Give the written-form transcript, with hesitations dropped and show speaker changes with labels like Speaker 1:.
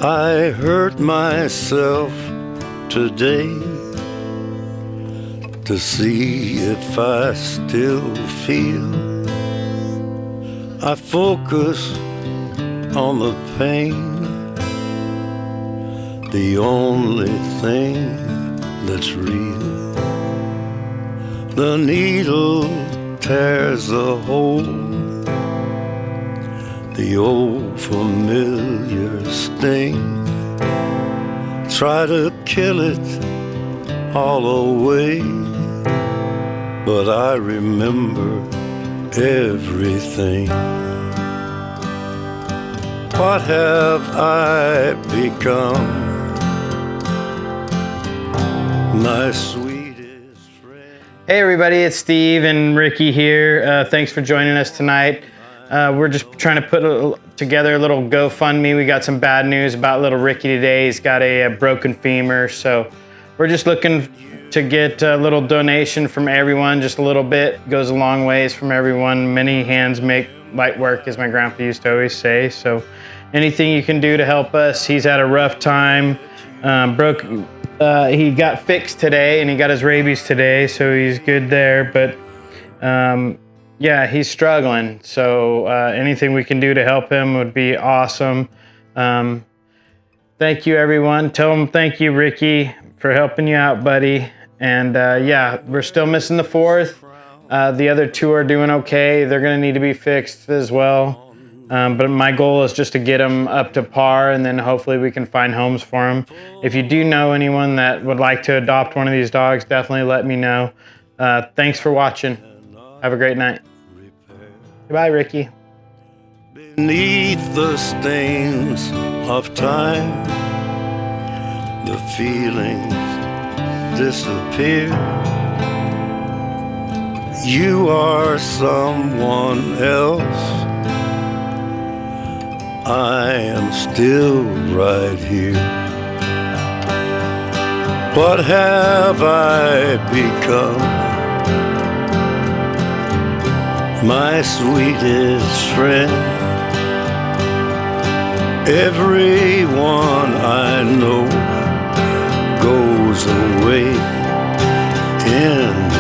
Speaker 1: I hurt myself today to see if I still feel. I focus on the pain, the only thing that's real. The needle tears a hole, the old familiar sting. Try to kill it all away, but I remember everything. What have I become, my sweetest friend?
Speaker 2: Hey everybody, it's Steve and Ricky here. Thanks for joining us tonight. We're just trying to put together a little GoFundMe. We got some bad news about little Ricky today. He's got a broken femur, so we're just looking to get a little donation from everyone. Just a little bit goes a long ways from everyone. Many hands make light work, as my grandpa used to always say. So anything you can do to help us. He's had a rough time. He got fixed today and he got his rabies today, so he's good there. But yeah, he's struggling. So anything we can do to help him would be awesome. Thank you, everyone. Tell him thank you, Ricky, for helping you out, buddy. And yeah, we're still missing the fourth. The other two are doing okay. They're gonna need to be fixed as well. But my goal is just to get them up to par, and then hopefully we can find homes for them. If you do know anyone that would like to adopt one of these dogs, definitely let me know. Thanks for watching. Have a great night. Goodbye, Ricky.
Speaker 1: Beneath the stains of time, the feelings disappear. You are someone else. I am still right here. What have I become, my sweetest friend? Everyone I know goes away in